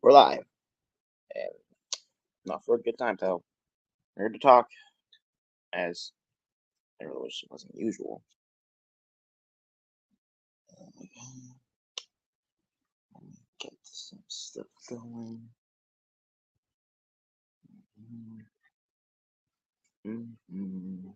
We're live, and not for a good time, though. We're here to talk, as it wasn't usual. Let me get some stuff going. Mm-hmm.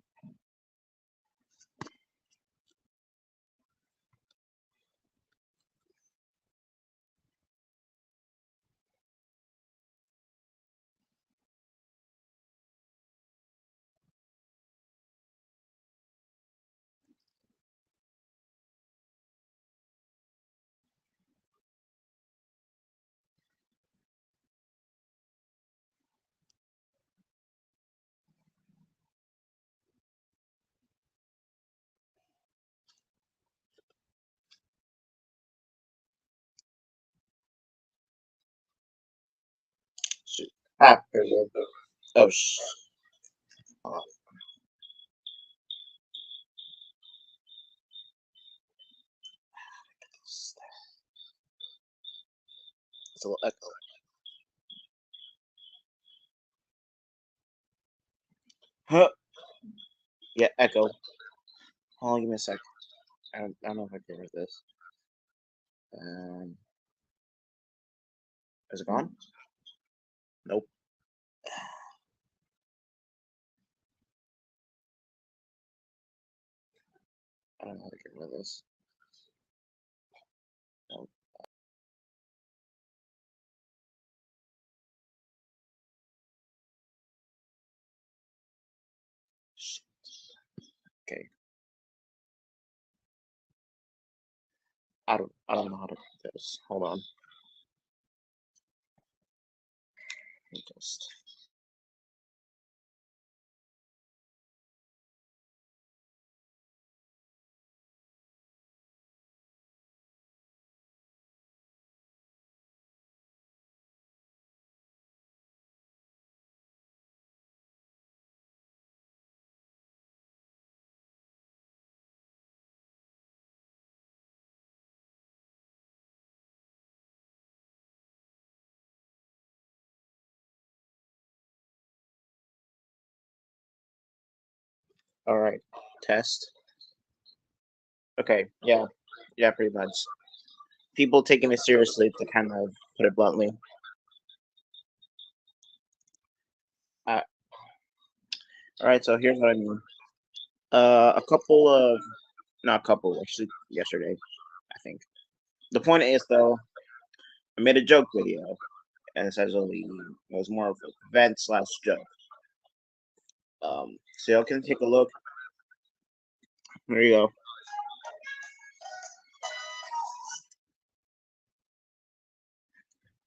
Shoot. There we go. Oh, hold on. It's a little echo. Huh? Yeah, echo. Hold on, give me a sec. I don't know if I can hear this. Um, is it gone? Nope. I don't know how to get rid of this. Nope. Shit. Okay. I don't know how to do this. Hold on. Let me just. All right. Test. Okay. Yeah. Yeah. Pretty much. People taking it seriously, to kind of put it bluntly. Uh, all right. So here's what I mean. A couple of, not a couple, actually, yesterday, I think. The point is, though, I made a joke video, and essentially it was more of an event slash joke. So y'all can take a look. There you go.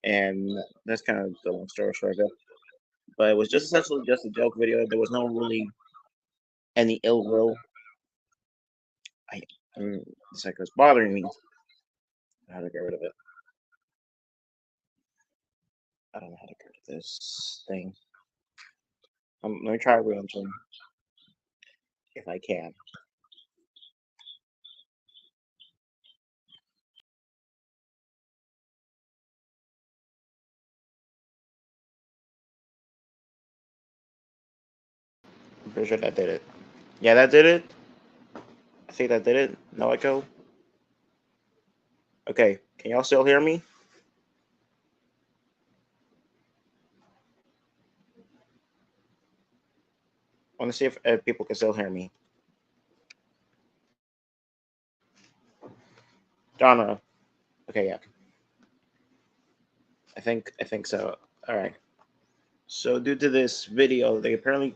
And that's kind of the long story short of it. But it was just essentially just a joke video. There was no really any ill will. I mean, it's like it was bothering me. I had to get rid of it. I don't know how to get rid of this thing. Let me try re-entering if I can. I'm pretty sure that did it. Yeah, that did it. I think that did it. No echo. Okay, can y'all still hear me? I want to see if people can still hear me. Donna. Okay, yeah. I think so. All right. So due to this video, they apparently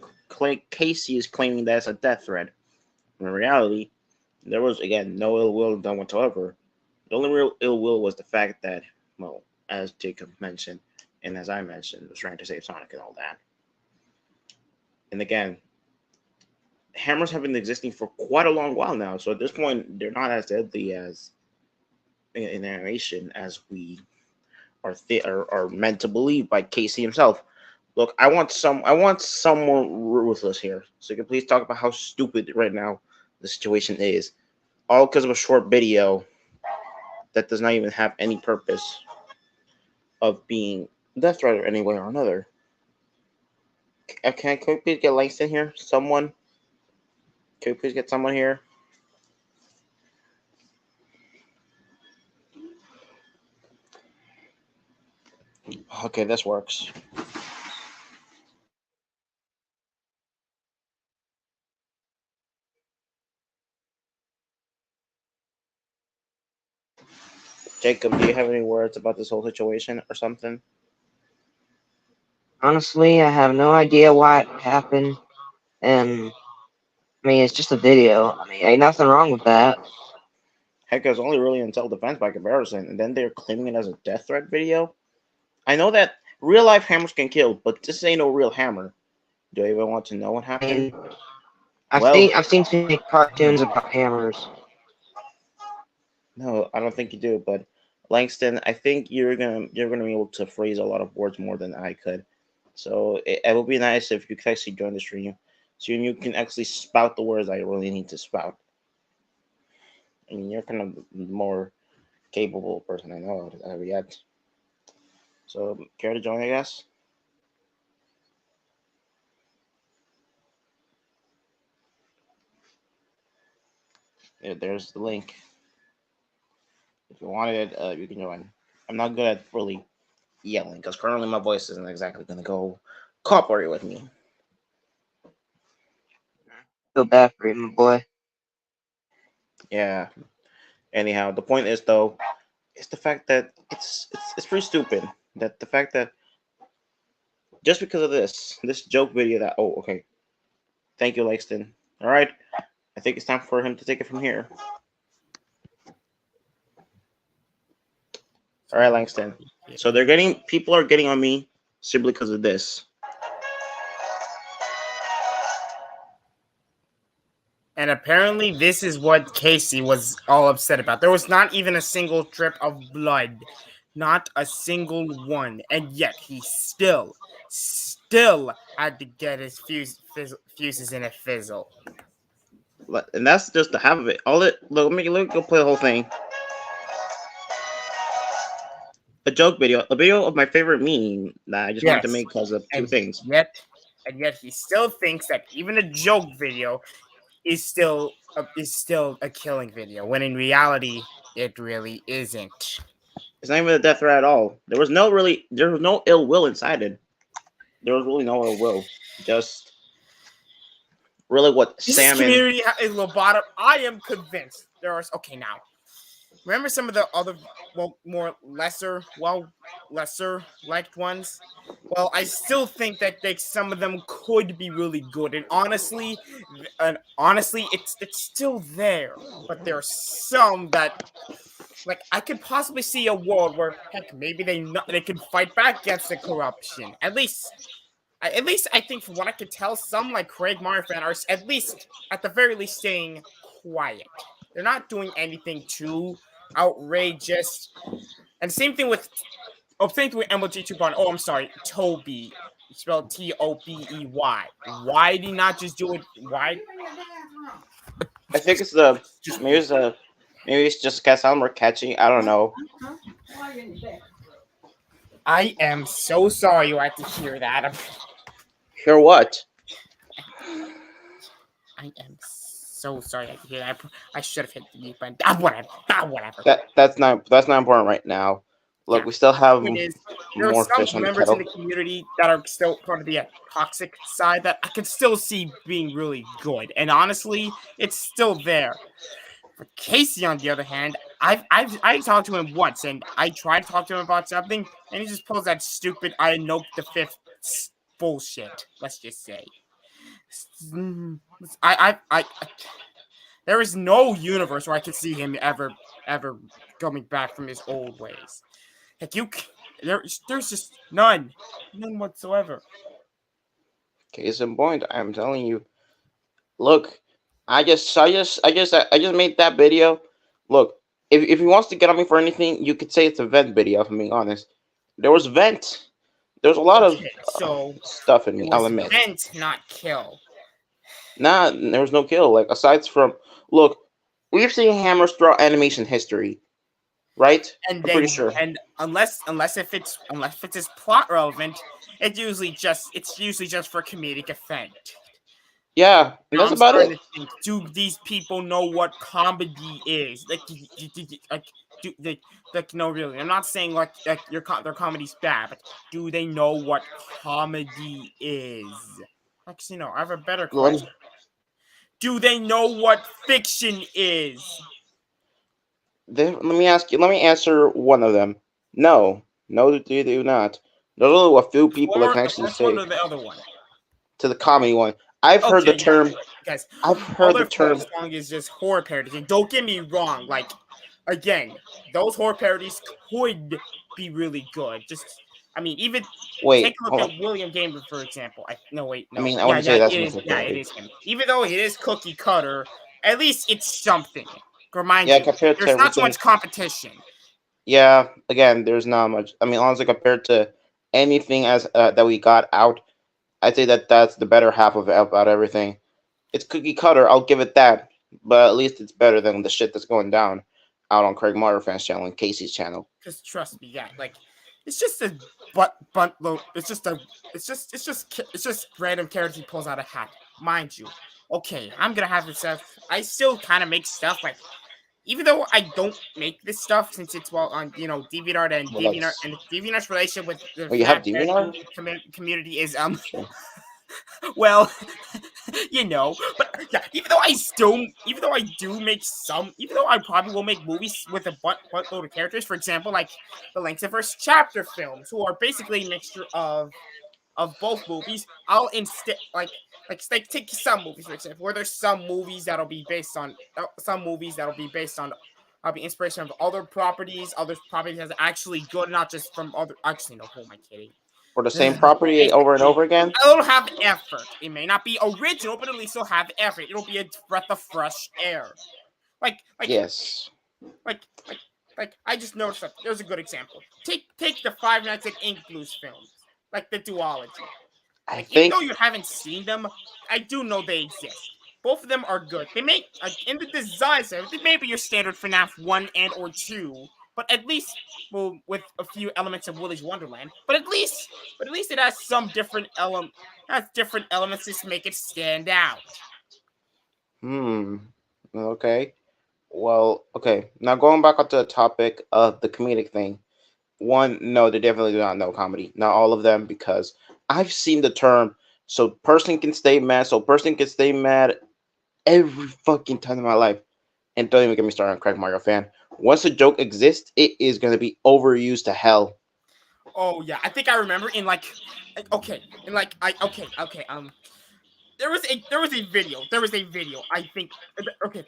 Casey is claiming that's a death threat. In reality, there was again no ill will done whatsoever. The only real ill will was the fact that, well, as Jacob mentioned, and as I mentioned, was trying to save Sonic and all that. And again, hammers have been existing for quite a long while now. So at this point, they're not as deadly as in animation as we are meant to believe by Casey himself. Look, I want someone ruthless here. So you can please talk about how stupid right now the situation is, all because of a short video that does not even have any purpose of being Death Rider any way or another. Can we please get Langston here? Someone? Can we please get someone here? Okay, this works. Jacob, do you have any words about this whole situation or something? Honestly, I have no idea why it happened. And I mean, it's just a video. I mean, ain't nothing wrong with that. Heck, it was only really in self-defense by comparison, and then they're claiming it as a death threat video. I know that real life hammers can kill, but this ain't no real hammer. Do I even want to know what I happened? mean, I've Well, seen I've seen too many cartoons about hammers. no, I don't think you do. But Langston, I think you're gonna be able to phrase a lot of words more than I could. So it would be nice if you could actually join the stream, so you can actually spout the words I really need to spout. I mean, you're kind of the more capable person I know of yet. So care to join, I guess. There's the link. If you wanted it, you can join. I'm not good at really yelling because currently my voice isn't exactly gonna go cooperate with me. Feel bad for you, my boy. Yeah. Anyhow, the point is though, it's the fact that it's pretty stupid that the fact that just because of this joke video that okay, thank you, Langston. All right, I think it's time for him to take it from here. All right, Langston. So people are getting on me simply because of this. And apparently, this is what Casey was all upset about. There was not even a single drip of blood. Not a single one. And yet, he still had to get his fuses in a fizzle. And that's just the half of it. Let me go play the whole thing. A joke video, a video of my favorite meme that I just wanted to make because of two things. And yet, he still thinks that even a joke video is still a killing video, when in reality, it really isn't. It's not even a death threat at all. There was no ill will inside it. There was really no ill will. Just really what This Salmon. community is lobotomy. I am convinced there are. Okay, now remember some of the other lesser liked ones. Well, I still think that some of them could be really good, and honestly, it's still there. But there are some that, like, I could possibly see a world where, heck, maybe they could fight back against the corruption. At least I think from what I could tell, some like Craig Marfan are at the very least staying quiet. They're not doing anything too outrageous. And same thing with MLG 2.0. Oh, I'm sorry, Toby, spelled Tobey. Why did he not just do it? Why? I think it's maybe it's just because I'm more catchy. I don't know. I am so sorry you had to hear that. Hear what? I am so sorry I had to hear that. I should have hit the mute button. Whatever. That's not important right now. Look, we still have there are more some fish on the members in kettle. the community that are still part of the toxic side that I can still see being really good, and honestly, it's still there. For Casey, on the other hand, I talked to him once, and I tried to talk to him about something, and he just pulls that stupid "I know the fifth" bullshit. Let's just say, there is no universe where I could see him ever coming back from his old ways. Heck, there's just none whatsoever. Case in point, I'm telling you. Look, I just made that video. Look, if he wants to get on me for anything, you could say it's a vent video. If I'm being honest, there was vent. There's a lot of stuff in me. I'll admit. Vent, not kill. Nah, there was no kill. Like aside from, look, we've seen hammers throughout animation history. right? And I'm pretty then, sure. and unless it's plot relevant, it's usually just for comedic effect. Yeah, and Now that's I'm about starting it. to think: do these people know what comedy is? Like do they like no really? I'm not saying like their comedy's bad, but do they know what comedy is? Actually, no. I have a better Let question. Do they know what fiction is? let me ask you. Let me answer one of them. No, no, they do not. There's only a few people that Or can the actually first one say or the other one? to the comedy one. I've heard the Okay, yeah, term. guys. I've All heard the their term. focus on is just horror parodies. And don't get me wrong, like again, those horror parodies could be really good. I mean, even take Wait, a look hold on. at William Gamer, for example. No, wait, I no. mean, I Yeah, wouldn't say that's it much is. of a Yeah, it parody. is him. Even though it is cookie cutter, at least it's something. Remind Yeah, you, compared to there's not so everything. much competition. Yeah, again, there's not much. I mean, honestly, compared to anything as that we got out, I'd say that that's the better half of about everything. It's cookie cutter. I'll give it that, but at least it's better than the shit that's going down out on Craig Moore fans channel and Casey's channel. Because trust me, yeah, like it's just a butt load. It's just random characters he pulls out a hat. Mind you, okay, I'm gonna have this stuff. I still kind of make stuff like, even though I don't make this stuff since it's well on DeviantArt and Well, that's DeviantArt's relationship with the well, you have FNAF parody DeviantArt. movie community is Sure. well, but yeah, even though I do make even though I probably will make movies with a buttload of characters, for example, like the Lengthsiverse chapter films, who are basically a mixture of both movies. I'll instead like take some movies for example, where there's some movies that'll be based on be inspiration of other properties, that's actually good, not just from other. Actually, no, who am I kidding? For the same property over and Basically, over again. it'll have effort. It may not be original, but at least it'll have effort. It'll be a breath of fresh air. Like, like, Yes, like, like, I just noticed that. There's a good example. Take the Five Nights at Ink Blues films, like the duology. I Like, even though think you haven't seen them, I do know they exist. Both of them are good. They make in the design side, they may be your standard FNAF 1 and or 2, but at least with a few elements of Willy's Wonderland. But at least it has some different elements to make it stand out. Hmm. Okay. Well, okay. Now going back onto the topic of the comedic thing. One, no, they definitely do not know comedy. Not all of them, because I've seen the term "so person can stay mad," so person can stay mad every fucking time in my life. And don't even get me started on Craig Mario fan. Once a joke exists, it is gonna be overused to hell. Oh yeah, I think I remember okay, there was a video. I think okay.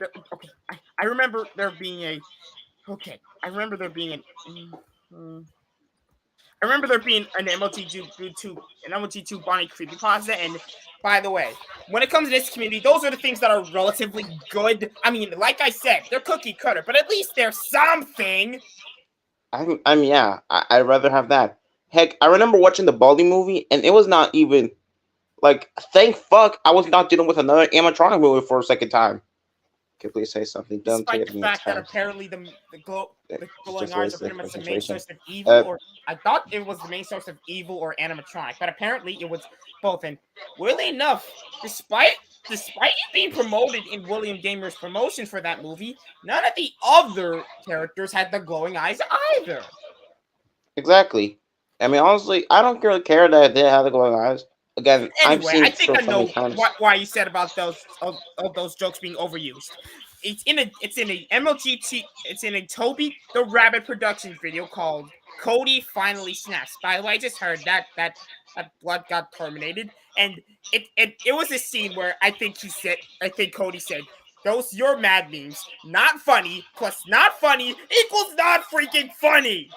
I remember there being a okay. I remember there being mm, I remember there being an MLG2 Bonnie creepypasta. And by the way, when it comes to this community, those are the things that are relatively good. I mean, like I said, they're cookie cutter, but at least they're something. I mean, yeah, I'd rather have that. Heck, I remember watching the Baldy movie, and it was not even like, thank fuck, I was not dealing with another animatronic movie for a second time. Can you please say something? Don't take Despite it the from the fact that text. apparently the It's glowing just eyes are wasted pretty much the main concentration. source of evil, Uh, or I thought it was the main source of evil or animatronic, but apparently it was both. And weirdly enough, despite it being promoted in William Gamer's promotion for that movie, none of the other characters had the glowing eyes either. exactly. I mean, honestly, I don't really care that they have the glowing eyes. Again, I've Anyway, seen I the think show I so many know times. why you said about those jokes being overused. It's in a Toby the Rabbit production video called Cody Finally Snaps. By the way, I just heard that blood got terminated, and it was a scene where I think Cody said, "Those your mad memes, not funny plus not funny equals not freaking funny."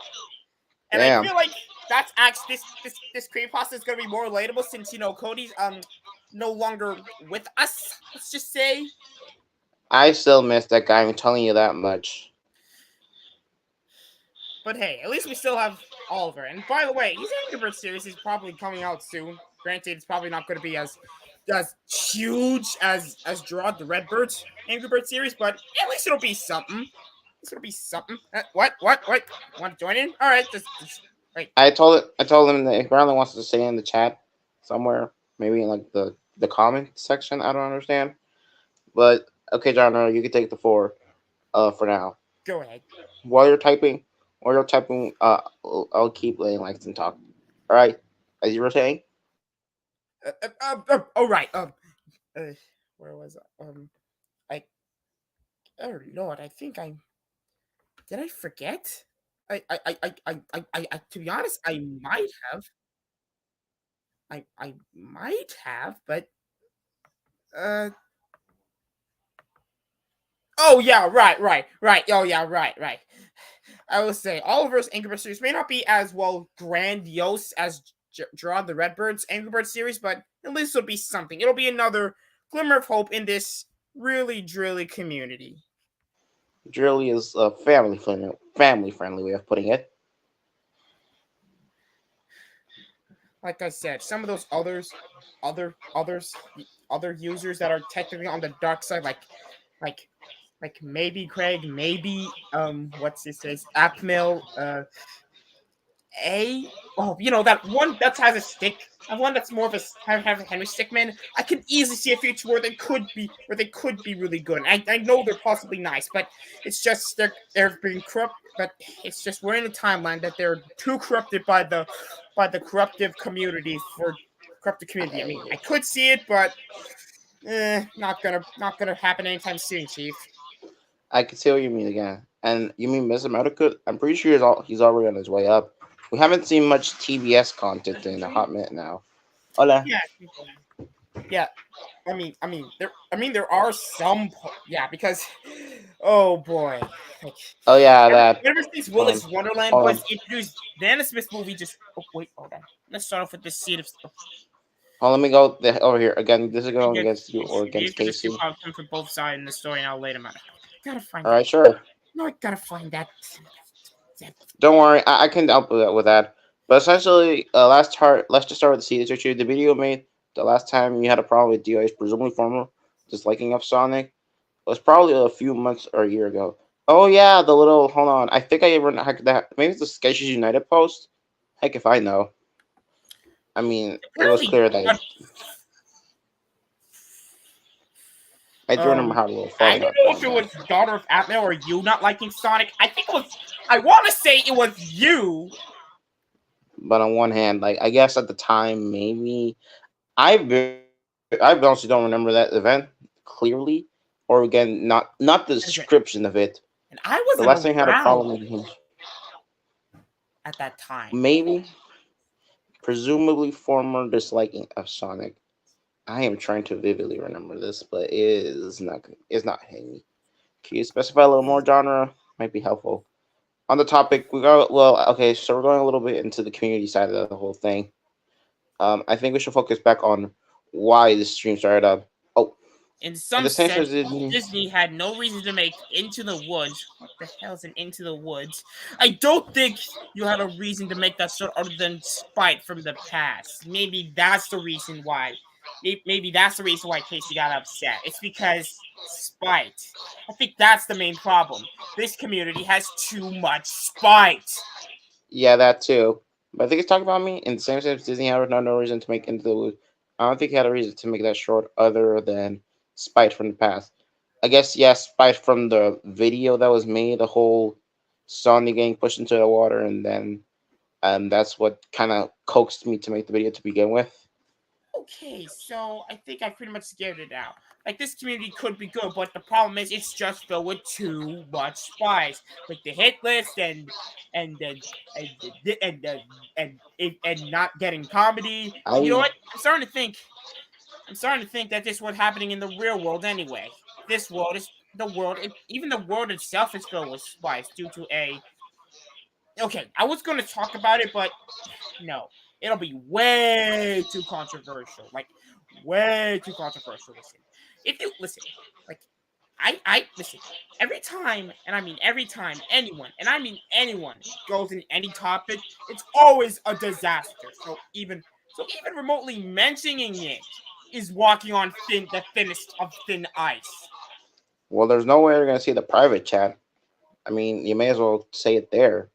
And I Damn. feel like that's actually this creepypasta is gonna be more relatable since Cody's no longer with us. Let's just say. I still miss that guy. I'm telling you that much. But hey, at least we still have Oliver. And by the way, his Angry Birds series is probably coming out soon. Granted, it's probably not going to be as huge as Gerard the Redbird's Angry Birds series, but at least it'll be something. This will be something. What? Want to join in? All right, just wait. I told him that if Brownlee wants to say in the chat somewhere, maybe in like the comment section. I don't understand, but okay, John, you can take the floor. For now. Go ahead. While you're typing, I'll keep letting Langston talk. All right, as you were saying. All right. Uh, where was I? I. Oh Lord, I think I. Did I forget? To be honest, I might have. I might have, but uh. Oh yeah, right. Oh yeah, right. I will say Oliver's Angry Birds series may not be as well grandiose as Gerard the Redbird's Angry Birds series, but at least it'll be something. It'll be another glimmer of hope in this really drilly community. Drilly is a family friendly way of putting it. Like I said, some of those other users that are technically on the dark side, like maybe Craig, maybe what's his face, Apmil, that one that has a stick, and one that's more of a have a Henry Stickmin. I can easily see a future where they could be really good. I know they're possibly nice, but it's just they're being corrupt. But it's just we're in a timeline that they're too corrupted by the corruptive community for corrupted community. I mean, I could see it, but not gonna happen anytime soon, Chief. I can see what you mean again. And you mean Mr. Medical? I'm pretty sure he's already on his way up. We haven't seen much TBS content in a hot minute now. Hola. Yeah, yeah. There are some, yeah, because, oh boy, like, Oh yeah, that. ever since Hold on. Willis Wonderland Hold on. was introduced, the Anna Smith movie just. Oh wait, hold on. Let's start off with this scene of. Oh, let me go over here again. This is going Again, against you or these against are just two Casey. problems from both sides in the story, and I'll lay them out. Gotta find All that. right, sure. No, I gotta find that. Don't worry, I can help with that. But essentially, let's just start with the series issue. The video made the last time you had a problem with DOA's presumably former disliking of Sonic was probably a few months or a year ago. Oh yeah, the little hold on. I think I ever heck that maybe it's the Sketches United post. Heck if I know. I mean, it was Apparently, clear that I do remember how a little I funny don't about know if it was Daughter of Atmel or you not liking Sonic. I think it was. I want to say it was you. But on one hand, like I guess at the time maybe I honestly don't remember that event clearly, or again, not the description of it. And I The wasn't last thing I had a around problem with him, at that time. maybe, presumably former disliking of Sonic. I am trying to vividly remember this, but it is not. It's not hitting me. Can you specify a little more genre? Might be helpful. On the topic, we got okay. So we're going a little bit into the community side of the whole thing. I think we should focus back on why this stream started up. Oh, In in some the sense sense, of Disney. Disney had no reason to make Into the Woods. What the hell is an Into the Woods? I don't think you had a reason to make that sort other than spite from the past. Maybe that's the reason why. Maybe that's the reason why Casey got upset. It's because spite. I think that's the main problem. This community has too much spite. Yeah, that too. But I think it's talking about me. In the same sense, Disney had no reason to make Into the Woods. I don't think he had a reason to make that short other than spite from the past. I guess yes, spite from the video that was made, the whole Sonic getting pushed into the water, and then that's what kind of coaxed me to make the video to begin with. Okay, so I think I pretty much scared it out. Like, this community could be good, but the problem is it's just filled with too much spies, like the hit list and and and and and, and not getting comedy. You know I what? I'm starting to think that this is what's happening in the real world anyway. This world is the world. Even the world itself is filled with spies due to a. Okay, I was going to talk about it, but no, it'll be way too controversial. Like, way too controversial. Listen, if you listen, like, I listen every time, and I mean every time anyone, and I mean anyone goes in any topic, it's always a disaster. So even remotely mentioning it is walking on the thinnest of thin ice. well, there's no way you're gonna see the private chat. I mean, you may as well say it there.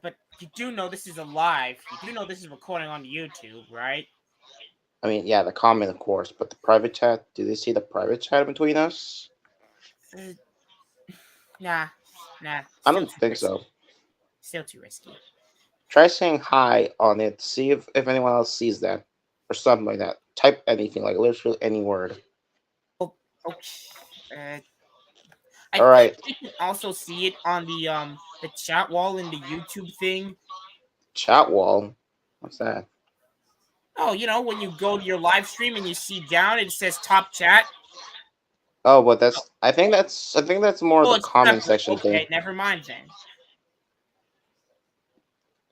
But you do know this is a live. You do know this is recording on YouTube, right? I mean, yeah, the comment, of course, but the private chat. Do they see the private chat between us? Uh, nah, I still don't too think risky. so. Still too risky. Try saying hi on it. See if anyone else sees that or something like that. Type anything, like literally any word. Oh, okay. I All think right, you can also see it on the chat wall in the YouTube thing. chat wall. What's that? Oh, you know, when you go to your live stream and you see down, it says top chat. Oh, but Oh, that's. I think that's more oh, the it's comment separate. section thing. Okay, never mind then.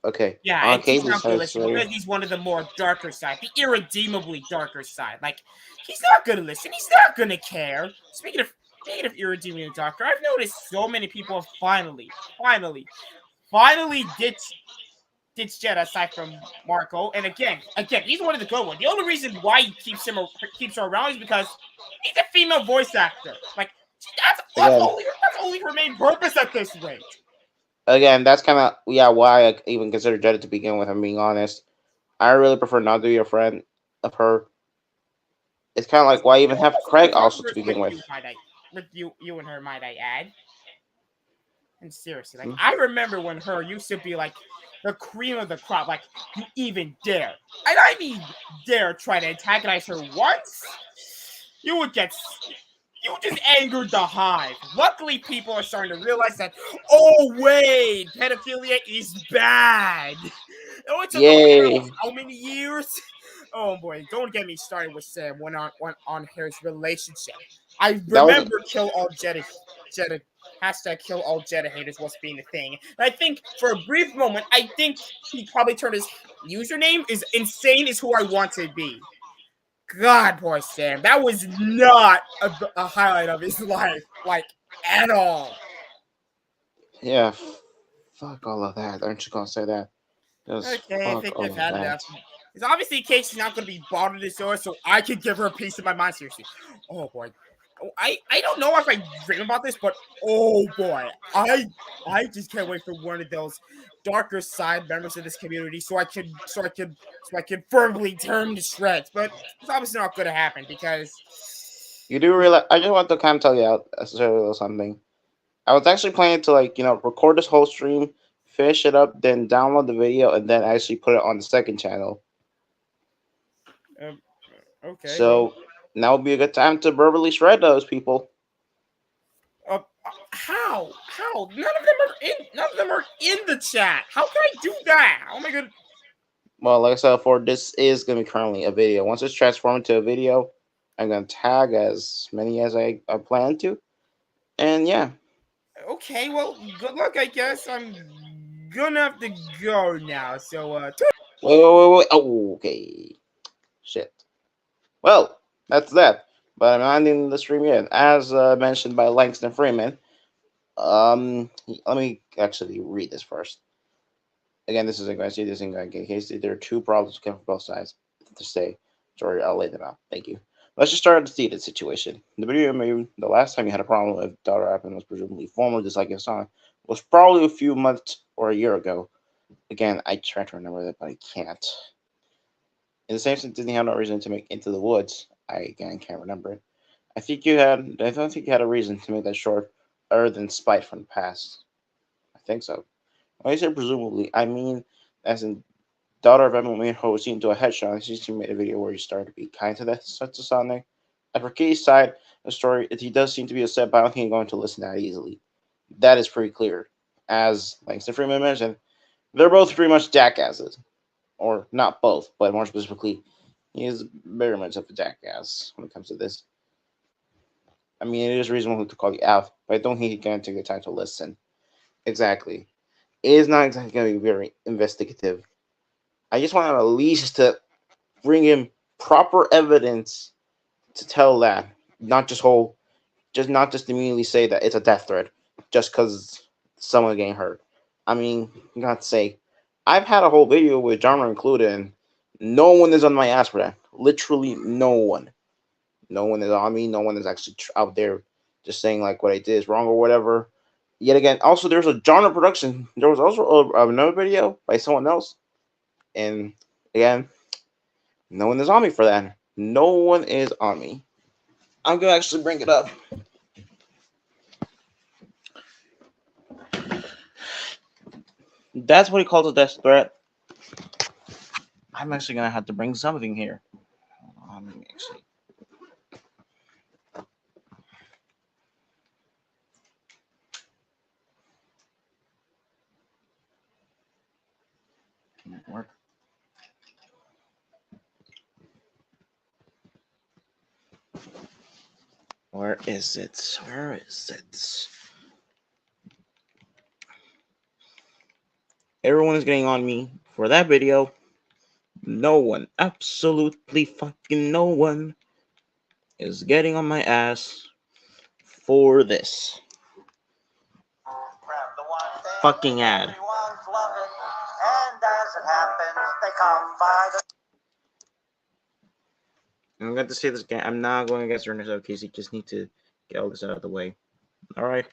Okay. Yeah, On and he's Casey not gonna says listen because he's one of the more darker side, the irredeemably darker side. Like, he's not gonna listen. He's not gonna care. Speaking of irredeemably darker, I've noticed so many people have finally ditched Jed aside from Marco. And again, he's one of the good ones. The only reason why he keeps her around is because he's a female voice actor. Like, again. that's only her main purpose at this rate. Again, that's kind of why I even consider Jetta to begin with. I'm being honest. I really prefer not to be a friend of her. It's kind of like why even have Also Craig also to controversial begin with with. you, with you and her, might I add. And seriously, like Hmm? I remember when her used to be like the cream of the crop. Like you even dare, and I mean dare, try to antagonize her once, you would get. You just angered the hive. Luckily, people are starting to realize that. Oh wait, pedophilia is bad. Oh, it took a matter of Yay! how many years? Oh boy, don't get me started with Sam on his relationship. I That was remember kill all Jedi hashtag kill all Jedi haters was being a thing. And I think for a brief moment, I think he probably turned his username is insane is who I want to be. God, poor Sam. That was not a highlight of his life, like at all. yeah. Fuck all of that. Aren't you gonna say that? Just Okay, I fuck think all I've of had that. enough. Because obviously Casey's not going to be bothered this hour, so I can give her a piece of my mind. Seriously. Oh boy. Oh, I don't know if I dream about this, but oh boy, I just can't wait for one of those darker side members of this community, so I can firmly turn to shreds. But it's obviously not going to happen because You do realize? I just want to kind of tell you out a little something. I was actually planning to record this whole stream, finish it up, then download the video, and then actually put it on the second channel. um, okay, well, So now would be a good time to verbally shred those people. how none of them are in the chat. How can I do that? Oh my god. Well, like I said before, this is going to be currently a video. Once it's transformed to a video, I'm going to tag as many as I plan to. And yeah. Okay, well, good luck, I guess. I'm gonna have to go now. So, Wait. Oh, okay. Shit. Well, that's that. But I'm not ending the stream yet. As mentioned by Langston Freeman, let me actually read this first. Again, this isn't going to see this isn't going to get Casey. There are two problems coming from both sides to say. Sorry, I'll lay them out. Thank you. Let's just start with the seated situation. The video made the last time you had a problem with daughter app and was presumably formally disliking a song was probably a few months or a year ago. Again, I try to remember that, but I can't. In the same sense, Disney had no reason to make Into the Woods. I again can't remember it. I don't think you had a reason to make that short, other than spite from the past. I think so. When I say presumably, I mean as in daughter of Emma made Hosey into a headshot. She made a video where he started to be kind to that such a Sonic. And for Katie's side of the story, he does seem to be upset, but I don't think he's going to listen that easily. That is pretty clear. As Langston Freeman mentioned, they're both pretty much jackasses. Or not both, but more specifically, he is very much of a jackass when it comes to this. I mean, it is reasonable to call you out, but I don't think he's going to take the time to listen. Exactly. It is not exactly going to be very investigative. I just want at least to bring him proper evidence to tell that, not just not just immediately say that it's a death threat just because someone getting hurt. I mean, God's sake, I've had a whole video with genre included, and no one is on my ass for that. Literally, no one. No one is on me. No one is actually out there just saying like what I did is wrong or whatever. Yet again, also there's a genre production. There was also another video by someone else, and again, no one is on me for that. No one is on me. I'm gonna actually bring it up. That's what he calls a death threat. I'm actually gonna have to bring something here. Hold on, let me actually. Where is it? Where is it? Everyone is getting on me for that video. No one, absolutely fucking no one, is getting on my ass for this fucking ad. I'm going to say this again. I'm not going against Ernest of Casey. Just need to get all this out of the way. All right.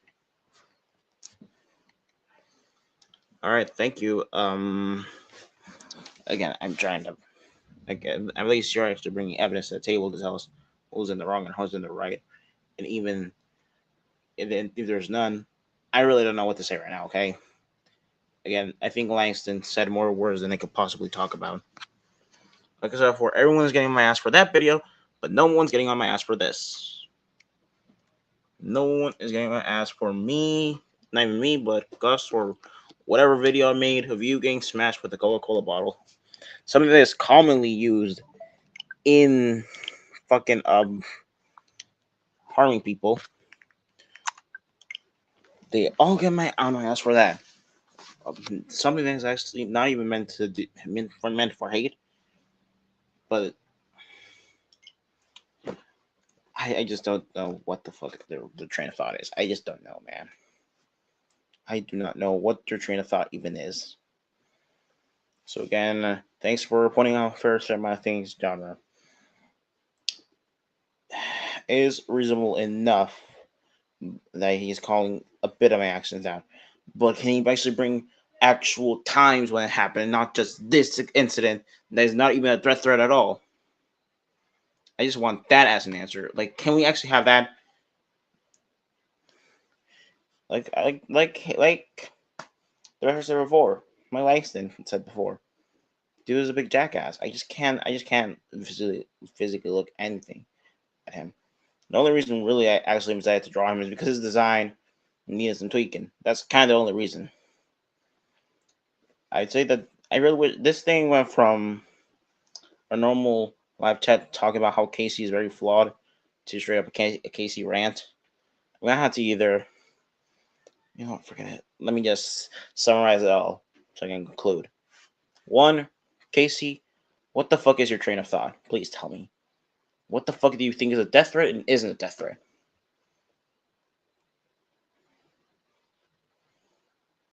All right. Thank you. Again, I'm trying to. Again, at least you're actually bringing evidence to the table to tell us who's in the wrong and who's in the right. And even if there's none, I really don't know what to say right now. Okay. Again, I think Langston said more words than they could possibly talk about. Like I said before, everyone's getting my ass for that video, but no one's getting on my ass for this. No one is getting my ass for me, not even me, but Gus or whatever video I made of you getting smashed with a Coca-Cola bottle. Something that is commonly used in fucking harming people. They all get on my ass for that. Something that's actually not even meant for hate, but I just don't know what the fuck their train of thought is. I just don't know, man. I do not know what their train of thought even is. So again, thanks for pointing out fair share my things genre. Is reasonable enough that he's calling a bit of my actions out. But can he actually bring actual times when it happened, not just this incident that is not even a threat at all? I just want that as an answer. Like, can we actually have that? Like the reference there before. My Langston said before. Dude is a big jackass. I just can't physically look anything at him. The only reason really I actually decided to draw him is because his design needed some tweaking. That's kind of the only reason. I'd say that I really wish this thing went from a normal live chat talking about how Casey is very flawed to straight up a Casey rant. I'm gonna have to either, forget it. Let me just summarize it all so I can conclude. 1, Casey, what the fuck is your train of thought? Please tell me. What the fuck do you think is a death threat and isn't a death threat?